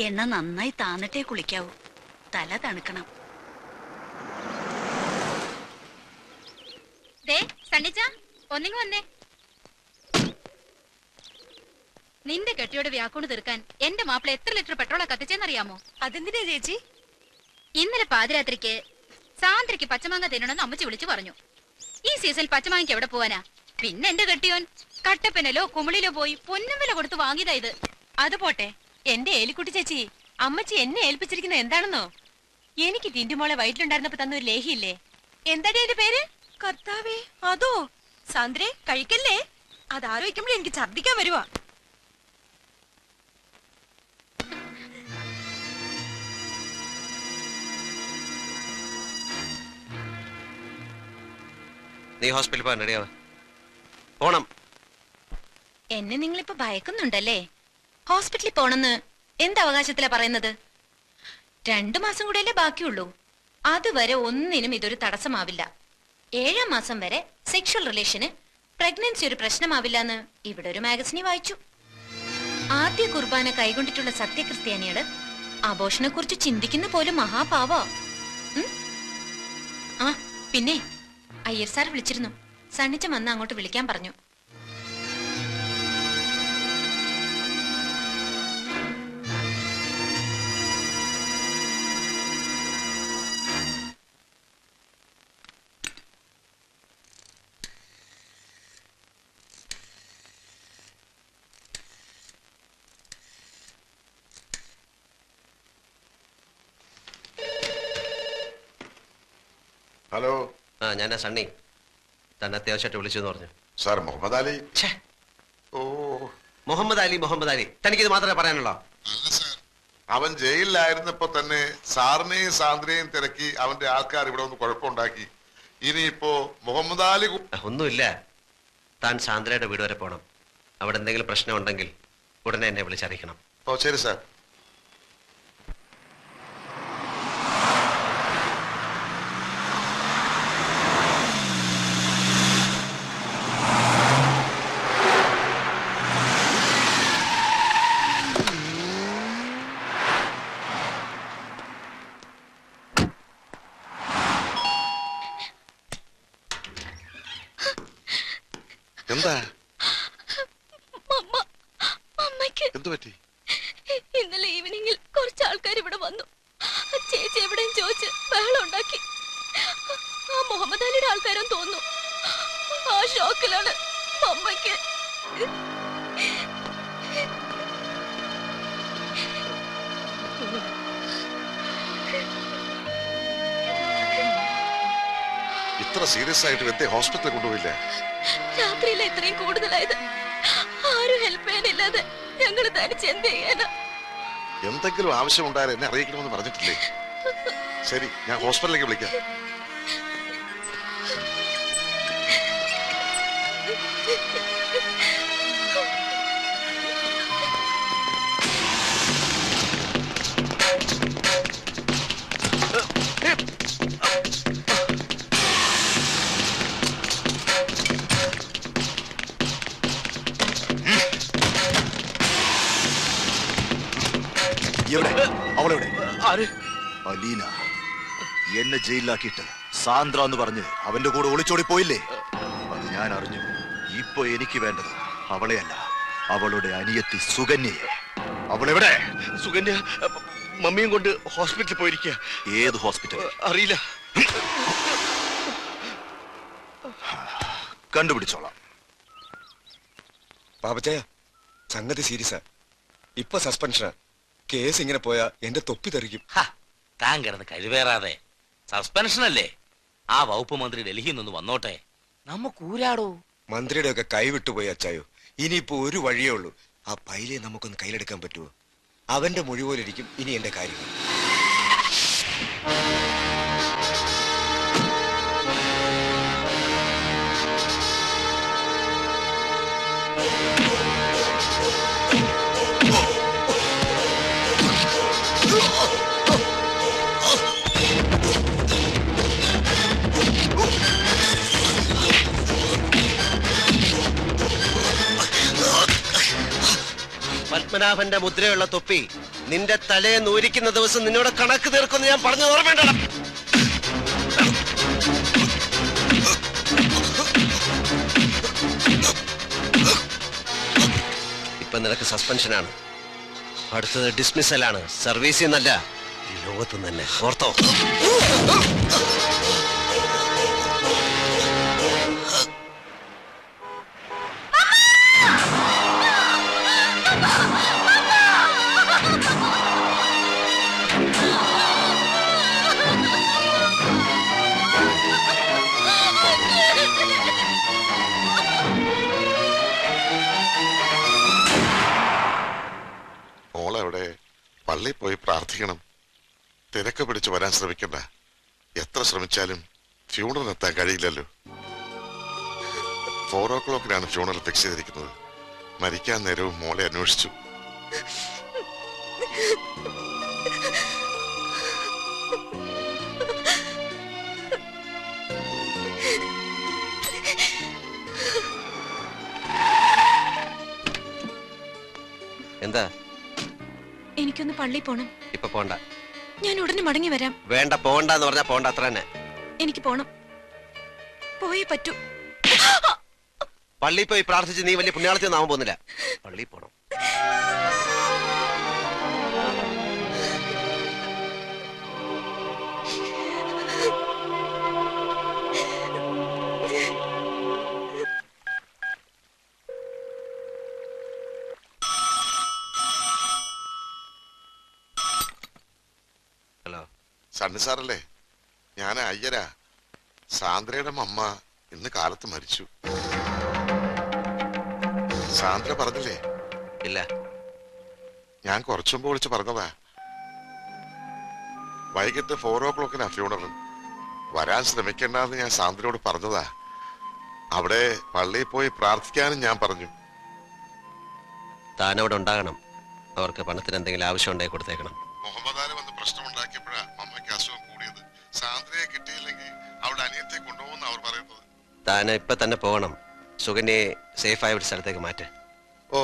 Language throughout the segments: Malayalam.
എണ്ണ നന്നായി താന്നിട്ടേ കുളിക്കാവൂ. തല തണുക്കണം. നിന്റെ കെട്ടിയോട് വ്യാക്കൂണ് തീർക്കാൻ എന്റെ മാപ്പിള എത്ര ലിറ്റർ പെട്രോളാ കത്തിച്ചെന്നറിയാമോ? അതെന്തിനാ ചേച്ചി? ഇന്നലെ പാതിരാത്രിക്ക് സാന്ദ്രയ്ക്ക് പച്ചമാങ്ങ തിന്നണമെന്ന് അമ്മച്ചി വിളിച്ചു പറഞ്ഞു. ഈ സീസണിൽ പച്ചമാങ്ങയ്ക്ക് എവിടെ പോവാനാ? പിന്നെ എന്റെ കെട്ടിയോൻ കട്ടപ്പനലോ കുമിളിലോ പോയി പൊന്നും വില കൊടുത്ത് വാങ്ങിയതാ ഇത്. അത് പോട്ടെ, എന്റെ ഏലിക്കുട്ടി ചേച്ചി, അമ്മച്ചി എന്നെ ഏൽപ്പിച്ചിരിക്കുന്നത് എന്താണെന്നോ? എനിക്ക് ടിന്റുമോളെ വയറ്റിലുണ്ടായിരുന്നപ്പോ തന്നൊരു ലേഹിയില്ലേ, എന്താടി എന്റെ പേര്? കർത്താവേ, അതോ? സാന്ദ്രേ, കഴിക്കല്ലേ, അതാലോചിക്കുമ്പോഴേ എനിക്ക് ഛർദിക്കാൻ വരുവാ. നീ ഹോസ്പിറ്റലിൽ പോകാൻ റെഡിയാവാ. പോണം. എന്നെ നിങ്ങളിപ്പോ ഭയക്കുന്നുണ്ടല്ലേ? ഹോസ്പിറ്റലിൽ പോണെന്ന് എന്ത് അവകാശത്തിലാ പറയുന്നത്? 2 മാസം കൂടെയല്ലേ ബാക്കിയുള്ളൂ. അതുവരെ ഒന്നിനും ഇതൊരു തടസ്സമാവില്ല. 7ാം മാസം വരെ സെക്ഷൽ റിലേഷന് പ്രഗ്നൻസി ഒരു പ്രശ്നമാവില്ലെന്ന് ഇവിടെ ഒരു മാഗസിനിൽ വായിച്ചു. ആദ്യ കുർബാന കൈകൊണ്ടിട്ടുള്ള സത്യക്രിസ്ത്യാനികള് അബോഷനെ കുറിച്ച് ചിന്തിക്കുന്ന പോലും മഹാപാവാ. ആ പിന്നെ അയ്യർ സാർ വിളിച്ചിരുന്നു. സണ്ണിച്ചൻ വന്ന് അങ്ങോട്ട് വിളിക്കാൻ പറഞ്ഞു. ഹലോ. ആ, ഞാനാ സണ്ണി. തന്നെ അത്യാവശ്യമായിട്ട് വിളിച്ചെന്ന് പറഞ്ഞു. സാർ മുഹമ്മദ് അലി. ഓ, മുഹമ്മദ് അലി. തനിക്കിത് മാത്രമേ പറയാനുള്ളോ? അവൻ ജയിലിലായിരുന്നപ്പോ തന്നെ സാറിനെയും സാന്ദ്രയെയും തിരക്കി അവന്റെ ആൾക്കാർ ഇവിടെ ഒന്ന് കുഴപ്പമുണ്ടാക്കി. ഇനിയിപ്പോ മുഹമ്മദ് അലി ഒന്നുമില്ല. താൻ സാന്ദ്രയുടെ വീട് വരെ പോണം. അവിടെ എന്തെങ്കിലും പ്രശ്നം ഉണ്ടെങ്കിൽ ഉടനെ എന്നെ വിളിച്ചറിയിക്കണം. ഓ ശരി സാർ. എന്താ? എന്തു പറ്റി? ഇന്നലെ ഈവനിങ്ങിൽ കുറച്ച് ആൾക്കാർ ഇവിടെ വന്നു. ചേച്ചി എവിടെയും ചോദിച്ച് ബഹളം ഉണ്ടാക്കി. ആ മുഹമ്മദ് അലിയുടെ ആൾക്കാരും തോന്നുന്നു. ആ ഷോക്കിലാണ് അമ്മയ്ക്ക്. ഇത്ര സീരിയസ് ആയിട്ട് വെറുതെ ഹോസ്പിറ്റലിൽ കൊണ്ടുപോയില്ലേ? രാത്രിയിലെ ഇത്രയും കൂടുതലായത്. ആരും ഹെൽപ്പ് ചെയ്യാനില്ലാതെ ഞങ്ങൾ തനിച്ച് എന്ത് ചെയ്യാനാ? എന്തെങ്കിലും ആവശ്യമുണ്ടായാലും എന്നെ അറിയിക്കണമെന്ന് പറഞ്ഞിട്ടില്ലേ? ശരി, ഞാൻ ഹോസ്പിറ്റലിലേക്ക് വിളിക്കാം. അലീന എന്നെ ജയിലിലാക്കിയിട്ട് സാന്ദ്ര എന്ന് പറഞ്ഞ് അവന്റെ കൂടെ ഒളിച്ചോടി പോയില്ലേ? അത് ഞാൻ അറിഞ്ഞു. ഇപ്പൊ എനിക്ക് വേണ്ടത് അവളെയല്ല, അവളുടെ അനിയത്തി സുകന്യയെ. അവളെവിടെ? സുകന്യ മമ്മിയും കൊണ്ട് ഹോസ്പിറ്റലിൽ പോയിരിക്കുക. ഏത് ഹോസ്പിറ്റൽ? അറിയില്ല. കണ്ടുപിടിച്ചോളാം. പാപ്പച്ചയ, സംഗതി സീരിയസാ. ഇപ്പൊ സസ്പെൻഷനാ. കേസ് ഇങ്ങനെ പോയാ എന്റെ തൊപ്പി തെറിക്കും. താൻ കിടന്ന് കഴിവേറാതെ. സസ്പെൻഷനല്ലേ? ആ വകുപ്പ് മന്ത്രി ഡൽഹിയിൽ നിന്ന് വന്നോട്ടെ, നമുക്കൂരാടോ. മന്ത്രിയുടെ ഒക്കെ കൈവിട്ടുപോയി അച്ചായോ. ഇനിയിപ്പോ ഒരു വഴിയേ ഉള്ളൂ. ആ പൈലെ നമുക്കൊന്ന് കയ്യിലെടുക്കാൻ പറ്റുമോ? അവന്റെ മൊഴി പോലിരിക്കും ഇനി എന്റെ കാര്യങ്ങൾ. പത്മനാഭന്റെ മുദ്രയുള്ള തൊപ്പി നിന്റെ തലയെ നൂരിക്കുന്ന ദിവസം നിന്നോട് കണക്ക് തീർക്കുമെന്ന് ഞാൻ പറഞ്ഞു ഓർമ്മയുണ്ടോ? ഇപ്പൊ നിനക്ക് സസ്പെൻഷനാണ്, അടുത്തത് ഡിസ്മിസലാണ്. സർവീസിൽ നിന്നല്ല, ഈ ലോകത്തു തന്നെ. ഓർത്തോ? മോളെവിടെ? പള്ളിയിൽ പോയി പ്രാർത്ഥിക്കണം. തിരക്ക് പിടിച്ച് വരാൻ ശ്രമിക്കണ്ട. എത്ര ശ്രമിച്ചാലും ഫ്യൂണറൽ എത്താൻ കഴിയില്ലല്ലോ. 4 o'clock ഫ്യൂണറൽ ഫിക്സ് ചെയ്തിരിക്കുന്നത്. മരിക്കാൻ നേരവും മോളെ അന്വേഷിച്ചു. എന്താ? എനിക്കൊന്ന് പള്ളി പോണം. ഇപ്പൊ പോണ്ട. ഞാൻ ഉടനെ മടങ്ങി വരാം. വേണ്ട, പോണ്ടെന്ന് പറഞ്ഞാ പോണ്ട, അത്ര തന്നെ. എനിക്ക് പോണം, പോയേ പറ്റൂ. പള്ളിയിൽ പോയി പ്രാർത്ഥിച്ച് നീ വലിയ പുണ്യാളത്തിൽ ആവാൻ പോകുന്നില്ല. പള്ളിയിൽ പോണം. ഹലോ, സണ്ണി സാറല്ലേ? ഞാൻ അയ്യരാ. സാന്ദ്രയുടെ അമ്മ ഇന്ന് കാലത്ത് മരിച്ചു. സാന്ദ്ര പറഞ്ഞില്ലേ? ഇല്ല. ഞാൻ കുറച്ചു മുമ്പ് വിളിച്ച് പറഞ്ഞതാ. വൈകിട്ട് 4 o'clock ഫ്യൂണറൽ. വരാൻ ശ്രമിക്കണ്ടെന്ന് ഞാൻ സാന്ദ്രയോട് പറഞ്ഞതാ. അവിടെ പള്ളിയിൽ പോയി പ്രാർത്ഥിക്കാനും ഞാൻ പറഞ്ഞു. താനവിടെ ഉണ്ടാകണം. അവർക്ക് പണത്തിന് എന്തെങ്കിലും ആവശ്യം ഉണ്ടായി കൊടുത്തേക്കണം. മുഹമ്മദ് ആലി വന്ന് പ്രശ്നം ഉണ്ടാക്കിയപ്പോഴാ അമ്മയ്ക്ക് അസുഖം കൂടിയത്. സാന്ദ്രയെ കിട്ടിയില്ലെങ്കിൽ അവിടെ അനിയത്തെ കൊണ്ടുപോകുന്ന അവർ പറയുന്നത്. താന് ഇപ്പൊ തന്നെ പോകണം. സുകന്യെ സേഫായ ഒരു സ്ഥലത്തേക്ക് മാറ്റ. ഓ,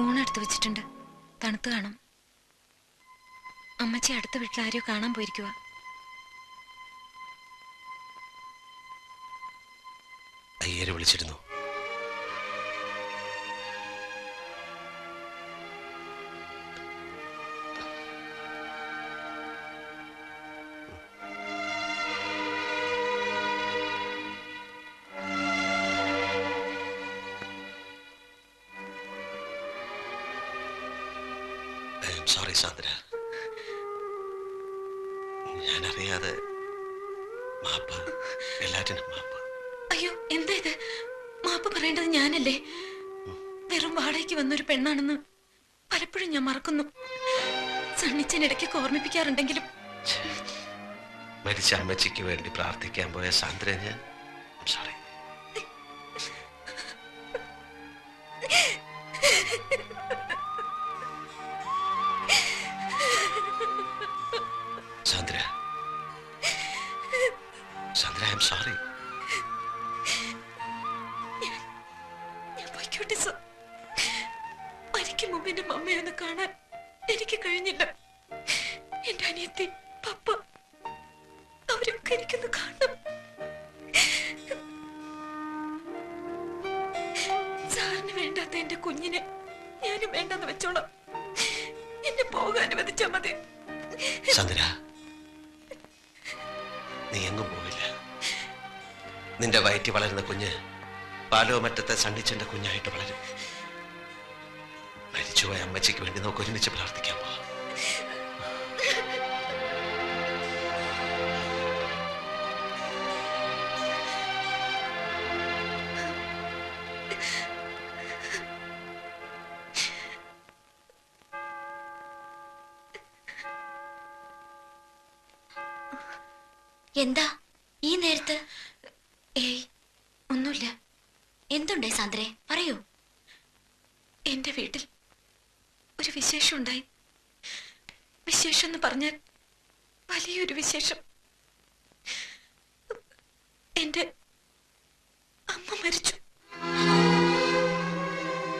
ഊണെടുത്ത് വെച്ചിട്ടുണ്ട്, തണുത്ത് കാണും. അമ്മച്ചി അടുത്ത വീട്ടിൽ ആരെയോ കാണാൻ പോയിരിക്കുക. അയ്യര് വിളിച്ചിരുന്നു. സോറി സാന്ദ്ര, ഞാനറിയാതെ. മാപ്പ്, എല്ലാറ്റിനും മാപ്പ്. അയ്യോ, എന്താ ഇത്? മാപ്പ് പറയേണ്ടത് ഞാനല്ലേ? വെറും വാടകയ്ക്ക് വന്നൊരു പെണ്ണാണെന്ന് പലപ്പോഴും ഞാൻ മറക്കുന്നു. സണ്ണിച്ചനിടയ്ക്കൊക്കെ ഓർമ്മിപ്പിക്കാറുണ്ടെങ്കിലും. മരിച്ച അമ്മച്ചിക്ക് വേണ്ടി പ്രാർത്ഥിക്കാൻ പോയ സാന്ദ്ര ഞാൻ. Sorry. Sandra, Sandra, I am sorry. ഞാൻ പോയിക്കോട്ടെ സർ. മരിക്കും മുമ്പ് എന്റെ മമ്മയൊന്ന് കാണാൻ എനിക്ക് കഴിഞ്ഞില്ല. എന്റെ അനിയത്തി, പപ്പ, അവരൊക്കെ എനിക്കൊന്ന് കാണണം. സാറിന് വേണ്ടാത്ത എന്റെ കുഞ്ഞിനെ ഞാനും വേണ്ടെന്ന് വെച്ചോളാം. എന്നെ പോകാൻ അനുവദിച്ചാ മതി. സാന്ദ്ര, നീ എങ്ങും പോവില്ല. നിന്റെ വയറ്റി വളരുന്ന കുഞ്ഞ് പാലോ മറ്റത്തെ സണ്ണിച്ചന്റെ കുഞ്ഞായിട്ട് വളരും. മരിച്ചുപോയ അമ്മച്ചിക്ക് വേണ്ടി നമുക്ക് ഒരുമിച്ച് പ്രാർത്ഥിക്കാൻ പോവാം. എന്താ ഈ നേരത്ത്? ഏയ്, ഒന്നുമില്ല. എന്തുണ്ടേ സാന്ദ്രേ, പറയൂ. എന്റെ വീട്ടിൽ ഒരു വിശേഷം ഉണ്ടായി. വിശേഷം എന്ന് പറഞ്ഞാൽ വലിയൊരു വിശേഷം. എന്റെ അമ്മ മരിച്ചു.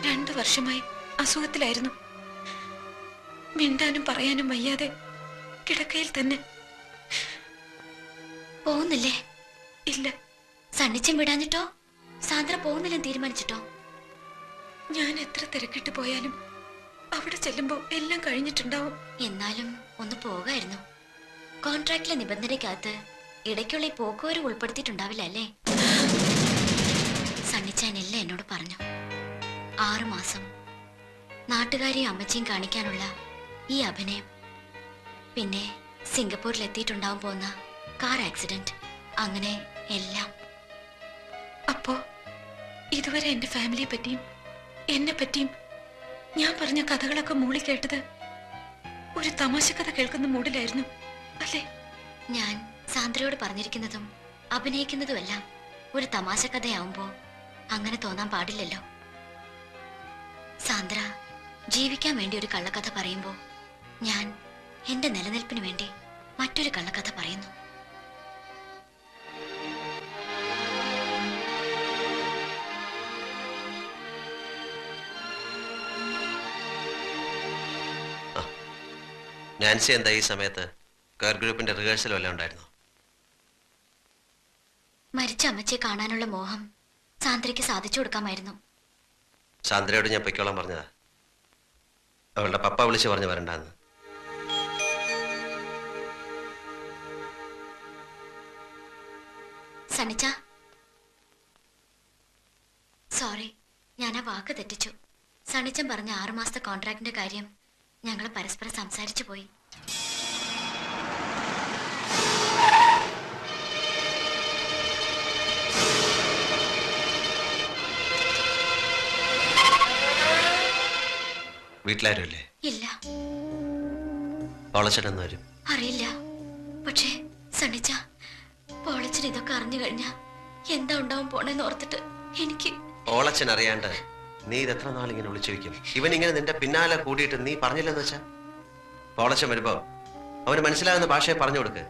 2 വർഷമായി അസുഖത്തിലായിരുന്നു. മിണ്ടാനും പറയാനും വയ്യാതെ കിടക്കയിൽ തന്നെ. പോകുന്നില്ലേ? ഇല്ല. സണ്ണിച്ചൻ വിടാഞ്ഞിട്ടോ? സാന്ദ്ര പോകുന്നില്ലെന്ന് തീരുമാനിച്ചിട്ടോ? ഞാൻ എത്ര തിരക്കിട്ട് പോയാലും അവിടെ ചെല്ലുമ്പോ എല്ലാം കഴിഞ്ഞിട്ടുണ്ടാവും. എന്നാലും ഒന്ന് പോകായിരുന്നു. കോൺട്രാക്റ്റിലെ നിബന്ധനയ്ക്കകത്ത് ഇടയ്ക്കുള്ള ഈ പോക്കുവരവ് ഉൾപ്പെടുത്തിയിട്ടുണ്ടാവില്ല അല്ലേ? സണ്ണിച്ചാൻ എല്ലാം എന്നോട് പറഞ്ഞു. 6 മാസം നാട്ടുകാരെയും അമ്മച്ചിയും കാണിക്കാനുള്ള ഈ അഭിനയം, പിന്നെ സിംഗപ്പൂരിൽ എത്തിയിട്ടുണ്ടാവും പോകുന്ന കാർ ആക്സിഡന്റ്, അങ്ങനെ എല്ലാം. അപ്പോ ഇതുവരെ എന്റെ ഫാമിലിയെ പറ്റിയും എന്നെ പറ്റിയും ഞാൻ പറഞ്ഞ കഥകളൊക്കെ മൂളി കേട്ടത് ഒരു തമാശ കഥ കേൾക്കുന്ന മൂഡിലായിരുന്നു അല്ലേ? ഞാൻ സാന്ദ്രയോട് പറഞ്ഞിരിക്കുന്നതും അഭിനയിക്കുന്നതുമെല്ലാം ഒരു തമാശ കഥയാവുമ്പോ അങ്ങനെ തോന്നാൻ പാടില്ലല്ലോ. സാന്ദ്ര ജീവിക്കാൻ വേണ്ടി ഒരു കള്ളക്കഥ പറയുമ്പോ ഞാൻ എന്റെ നിലനിൽപ്പിന് വേണ്ടി മറ്റൊരു കള്ളക്കഥ പറയുന്നു. നാൻസി എന്താ ഈ സമയത്ത് കെയർ ഗ്രൂപ്പിന്റെ റിഹേഴ്സൽ വല്ലതും ഉണ്ടായിരുന്നു? മരിച്ച അമ്മച്ചിയെ കാണാനുള്ള മോഹം സാന്ദ്രയ്ക്ക് സാധിച്ചു കൊടുക്കാമായിരുന്നു. സാന്ദ്രയോട് ഞാൻ പൊയ്ക്കോളാൻ പറഞ്ഞതാ. അവളുടെ പപ്പ വിളിച്ച് പറഞ്ഞു വരണ്ടാന്ന്. സണ്ണിച്ച, സോറി, ഞാൻ ആ വാക്ക് തെറ്റിച്ചു. സണ്ണിച്ചൻ പറഞ്ഞ 6 മാസത്തെ കോൺട്രാക്ടിന്റെ കാര്യം ഞങ്ങൾ പരസ്പരം സംസാരിച്ചു പോയി. വീട്ടിലാരും ഇല്ലേ? ഇല്ല. പോളച്ചേട്ടൻ വരും? അറിയില്ല. പക്ഷേ സണ്ണിച്ച, പോളച്ചൻ ഇതൊക്കെ അറിഞ്ഞു കഴിഞ്ഞാ എന്താ ഉണ്ടാവും പോണെന്ന് ഓർത്തിട്ട് എനിക്ക്. പോളച്ചൻ അറിയാണ്ട് നീ ഇത് എത്ര നാൾ ഇങ്ങനെ വിളിച്ചു വയ്ക്കും? ഇവൻ ഇങ്ങനെ നിന്റെ പിന്നാലെ കൂടിയിട്ട് നീ പറഞ്ഞില്ലെന്ന് വെച്ചാ? പോളച്ചൻ വരുമ്പോ അവന് മനസ്സിലാകുന്ന ഭാഷയെ പറഞ്ഞു കൊടുക്ക്.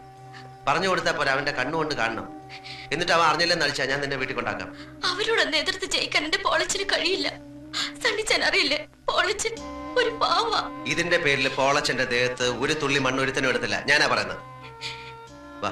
പറഞ്ഞു കൊടുത്താ പോരാ, അവന്റെ കണ്ണുകൊണ്ട് കാണണം. എന്നിട്ട് അവൻ അറിഞ്ഞില്ലെന്ന് അടിച്ചാ ഞാൻ നിന്നെ വീട്ടിൽ കൊണ്ടാക്കാം. അവരോടൊന്ന് എതിർത്ത് ജയിക്കാൻ എന്റെ പോളച്ചന് കഴിയില്ല. സണ്ണിച്ചൻ അറിയില്ലേ, പോളച്ചൻ ഒരു പാവ. ഇതിന്റെ പേരിൽ പോളച്ചന്റെ ദേഹത്ത് ഒരു തുള്ളി മണ്ണൊരുത്തനും എടുത്തില്ല. ഞാനാ പറയുന്നത്. വാ.